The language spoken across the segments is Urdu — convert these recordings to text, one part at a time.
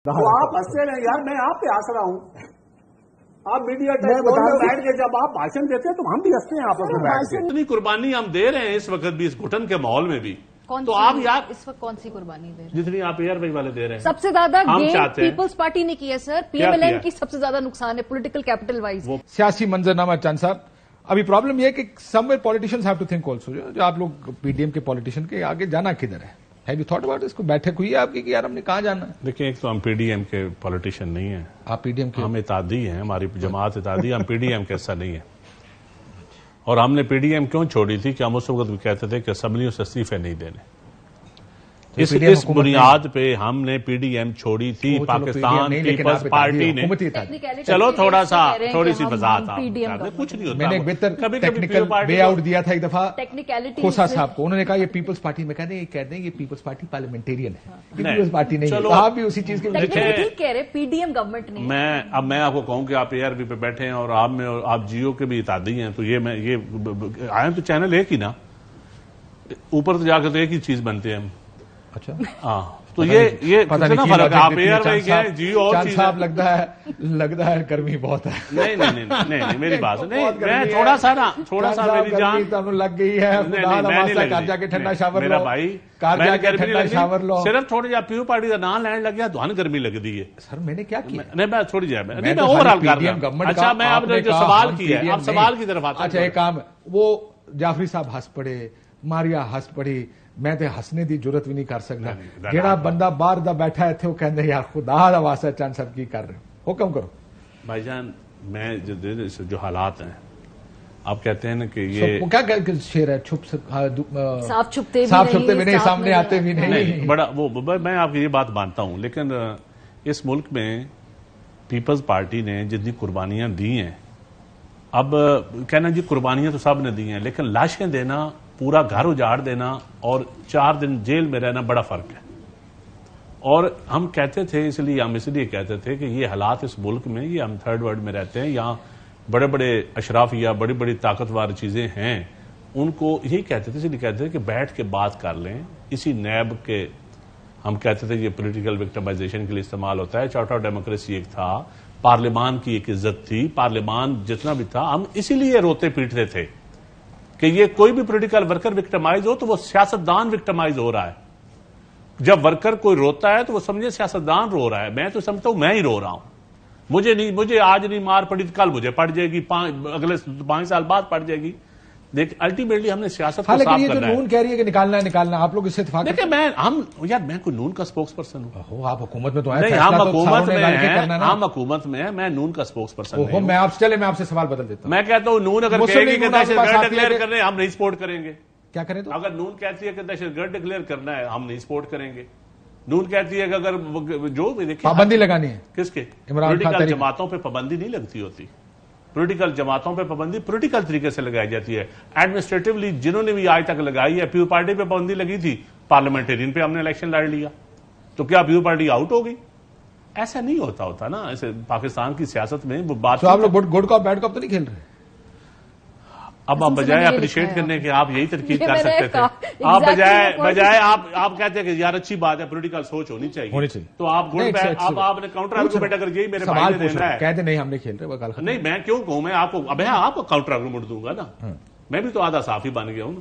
تو آپ ہنستے رہے یار، میں آپ پہ ہنس رہا ہوں. آپ میڈیا میں بیٹھ کے جب آپ بھاشن دیتے ہیں تو ہم بھی ہنستے ہیں آپس میں بیٹھ کے. اتنی قربانی ہم دے رہے ہیں اس وقت بھی، اس گھٹن کے ماحول میں بھی. تو آپ یار اس وقت کون سی قربانی دے رہے ہیں؟ جتنی آپ ایئر ویز والے دے رہے ہیں. سب سے زیادہ ہم گیم چاہتے ہیں پیپلز پارٹی نے کی ہے سر. پی ایم ایل این کی سب سے زیادہ نقصان ہے پولیٹیکل کیپٹل وائز. سیاسی منظرنامہ چند صاحب، ابھی پرابلم یہ ہے کہ somewhere politicians have to think also. جو آپ لوگ پی ڈی ایم کے پالیٹیشین کے آگے جانا کدھر ہے؟ ہیو یو تھاٹ اباؤٹ اس کو؟ بیٹھک ہوئی ہے آپ کی کہ یار ہم نے کہاں جانا ہے؟ دیکھیں، ایک تو ہم پی ڈی ایم کے پالیٹیشین نہیں ہیں. آپ پی ڈی ایم کے؟ ہم اتحادی ہیں، ہماری جماعت اتحادی. ہم پی ڈی ایم کے ایسا نہیں ہے. اور ہم نے پی ڈی ایم کیوں چھوڑی تھی کہ ہم اس وقت بھی کہتے تھے کہ اسمبلیوں سے استعفے نہیں دینے. اس بنیاد پہ ہم نے پی ڈی ایم چھوڑی تھی. پاکستان پیپلز پارٹی نے. چلو تھوڑی سی وضاحت. کچھ نہیں ہوتا. میں نے ایک بہتر ٹیکنیکل وے آؤٹ دیا تھا ایک دفعہ کھوسا صاحب کو. انہوں نے کہا یہ پیپلز پارٹی میں کہہ دیں یہ پیپلز پارٹی پارلیمنٹیرین ہے، پیپلز پارٹی نہیں ہے. آپ بھی اسی چیز کے ٹھیک کہہ رہے پی ڈی ایم گورنمنٹ نہیں. میں آپ کو کہوں کہ آپ اے آر بی پہ بیٹھے ہیں اور آپ جیو کے بھی اتحادی ہیں، تو یہ آئے تو چینل ایک ہی نا، اوپر تو جا کے تو ایک ہی چیز بنتے ہیں. اچھا ہاں، تو یہ کتنا فرق ہے. آپ اے آر وائی گئے، جیو اور چیز صاحب لگتا ہے گرمی بہت ہے. نہیں میری بات نہیں. میں تھوڑا سا میری جان لگ گئی ہے. کار جا کے ٹھنڈا شاور میرا بھائی، کار جا کے ٹھنڈا شاور لو. صرف تھوڑی جا پیو پارٹی کا نام لینے لگ گیا تو گرمی لگ دی ہے. سر میں نے کیا کیا؟ نہیں میں تھوڑی جائے میں اوور آل کر رہا ہوں. اچھا میں آپ نے جو سوال کیا ہے، آپ سوال کی طرف آتے ہیں. اچھا ایک کام، وہ جعفری صاحب ہنس پڑے، ماریا ہنس پڑی، میں تے ہسنے دی جرت بھی نہیں کر سکتا. جیڑا بندہ باہر دا بیٹھا ہے وہ کہندے یار خدا دا واسطہ چند صاحب کی کر رہے ہو، حکم کرو. بھائی جان، میں جو حالات ہیں، آپ کہتے ہیں نا کہ یہ کیا شعر ہے، صاف چھپتے بھی نہیں، سامنے آتے بھی نہیں. بڑا وہ میں آپ کی یہ بات مانتا ہوں، لیکن اس ملک میں پیپلز پارٹی نے جتنی قربانیاں دی ہیں، اب کہنا جی قربانیاں تو سب نے دی ہیں، لیکن لاشیں دینا، پورا گھر اجاڑ دینا اور 4 دن جیل میں رہنا بڑا فرق ہے. اور ہم کہتے تھے، اس لیے کہتے تھے کہ یہ حالات اس ملک میں، یہ ہم تھرڈ ورلڈ میں رہتے ہیں، یہاں بڑے بڑے اشراف یا بڑی بڑی طاقتور چیزیں ہیں، ان کو یہی کہتے تھے، اس لیے کہتے تھے کہ بیٹھ کے بات کر لیں. اسی نیب کے ہم کہتے تھے یہ پولیٹیکل وکٹمائزیشن کے لیے استعمال ہوتا ہے. چارٹر آف ڈیموکریسی ایک تھا، پارلیمان کی ایک عزت تھی، پارلیمان جتنا بھی تھا. ہم اسی لیے روتے پیٹتے تھے کہ یہ کوئی بھی پولیٹیکل ورکر وکٹمائز ہو تو وہ سیاستدان وکٹمائز ہو رہا ہے. جب ورکر کوئی روتا ہے تو وہ سمجھے سیاستدان رو رہا ہے. میں تو سمجھتا ہوں میں ہی رو رہا ہوں. مجھے آج نہیں مار پڑی تو کل مجھے پڑ جائے گی، اگلے 5 سال بعد پڑ جائے گی. دیکھ الٹیمیٹلی ہم نے سیاست کو صاف کرنا ہے. نون کہہ رہی ہے کہ نکالنا، آپ لوگ اس سے اتفاق دیکھیں میں کوئی نون کا اسپوکس پرسن ہوں. آپ حکومت میں تو ہیں. نہیں، ہم حکومت میں ہیں، میں نون کا اسپوکس پرسن ہوں. میں آپ سے سوال بدل دیتا ہوں. میں کہتا ہوں نون اگر کہے گی کہ دہشت گرد ڈکلیئر کرنا ہے، ہم نہیں سپورٹ کریں گے. کیا کریں تو؟ اگر نون کہتی ہے کہ دہشت گرد ڈکلیئر کرنا ہے، ہم نہیں سپورٹ کریں گے. نون کہتی ہے کہ اگر جو بھی دیکھیں پابندی لگانی ہے، کس کے پولیٹیکل جماعتوں پہ پابندی نہیں لگتی ہوتی. پولیٹیکل جماعتوں پہ پابندی پولیٹیکل طریقے سے لگائی جاتی ہے. ایڈمنسٹریٹولی جنہوں نے بھی آج تک لگائی ہے، پیو پارٹی پہ پابندی لگی تھی، پارلیمنٹرین پہ ہم نے الیکشن لڑ لیا تو کیا پیو پارٹی آؤٹ ہو گئی؟ ایسا نہیں ہوتا نا. ایسے پاکستان کی سیاست میں وہ بات. آپ لوگ گڈ کپ بیڈ کپ تو نہیں کھیل رہے؟ اب آپ بجائے اپریشیٹ کرنے کے آپ یہی ترکیب کر سکتے تھے. آپ بجائے آپ کہتے ہیں کہ یار اچھی بات ہے، پولیٹیکل سوچ ہونی چاہیے، تو آپ آپ نے کاؤنٹر آرگومنٹ اگر یہی میرے بھائی نے دینا ہے. کہتے نہیں ہم نے کھیل رہے. نہیں میں کیوں کہوں، میں آپ کو کاؤنٹر آرگومنٹ دوں گا نا. میں بھی تو آدھا صاف ہی بن گیا ہوں نا.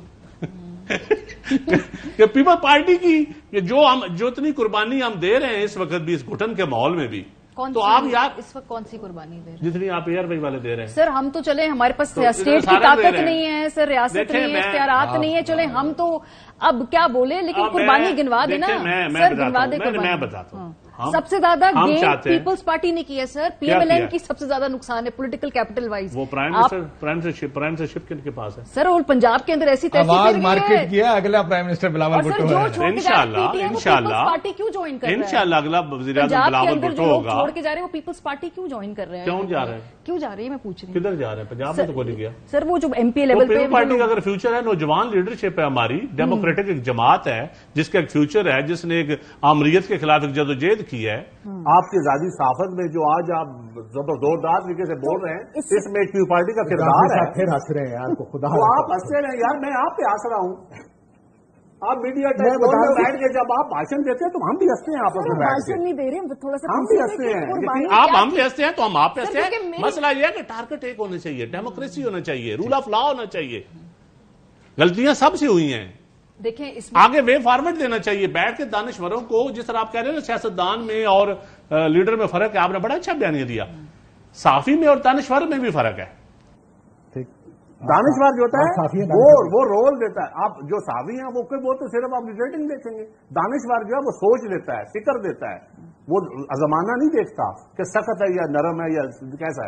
کہ پیپل پارٹی کی جو اتنی قربانی ہم دے رہے ہیں اس وقت بھی، اس گھٹن کے ماحول میں بھی، تو آپ یار اس وقت کون سی قربانی دے رہے ہیں؟ جتنی آپ ایئر ویز والے دے رہے ہیں. سر ہم تو چلے، ہمارے پاس اسٹیٹ کی طاقت نہیں ہے سر، ریاست نہیں ہے، اختیارات نہیں ہے. چلے ہم تو اب کیا بولے، لیکن قربانی گنوا دینا سر، گنوا دے. میں بتاتا ہوں سب سے زیادہ گیم پیپلز پارٹی نے کی ہے سر. پی ایم ایل این کی سب سے زیادہ نقصان ہے پولیٹیکل کیپٹل وائز. وہ پرائم منسٹرشپ کن کے پاس ہے سر، اور پنجاب کے اندر ایسی تیسی آواز مارکیٹ کیا اگلا پرائم منسٹر بلاول بھٹو ہے. انشاءاللہ اگلا وزیر اعظم بلاول بھٹو ہوگا. چھوڑ کے جا رہے ہیں وہ پیپلز پارٹی کیوں جوائن کر رہے ہیں؟ کیوں جا رہے ہیں؟ میں پوچھ رہی ہوں کدھر جا رہے ہیں؟ پنجاب میں تو کوئی نہیں گیا سر. وہ جو ایم پی لیول پہ پارٹی کا اگر فیوچر ہے، نوجوان لیڈرشپ ہے ہماری، ڈیموکریٹک ایک جماعت ہے جس کا ایک فیوچر ہے، جس نے ایک آمریت کے خلاف ایک جدوجہد کی ہے. آپ کی ذاتی صحافت میں جو آج آپ زوردار طریقے سے بول رہے ہیں، اس میں پیو پارٹی کا کردار ہے. پھر ہنس رہے ہیں یار کو خدا. آپ ہنستے رہے یار، میں آپ پہ ہنس رہا ہوں. آپ میڈیا ٹائپ میں بیٹھ کے جب آپ بھاشن دیتے ہیں تو ہم بھی ہنستے ہیں آپس میں بیٹھ کے. بھاشن نہیں دے رہے تھوڑا سا ہم بھی ہنستے ہیں. آپ ہم پہ ہنستے ہیں تو ہم آپ پہ ہنستے ہیں. مسئلہ یہ ہے کہ ٹارگٹ ایک ہونا چاہیے, ڈیموکریسی ہونا چاہیے, رول آف لا ہونا چاہیے. غلطیاں سب سے ہوئی ہیں, دیکھیں اس آگے وے فارورڈ دینا چاہیے. بیٹھ کے دانشوروں کو, جس طرح آپ کہہ رہے ہیں نا سیاستدان میں اور لیڈر میں فرق ہے, آپ نے بڑا اچھا بیانیہ دیا. صحافی میں اور دانشور میں بھی فرق ہے. دانشور جو ہوتا ہے وہ رول دیتا ہے. آپ جو صحافی ہیں وہ تو صرف آپ ریٹنگ دیکھیں گے. دانشور جو ہے وہ سوچ دیتا ہے, فکر دیتا ہے, وہ زمانہ نہیں دیکھتا کہ سخت ہے یا نرم ہے یا کیسا ہے.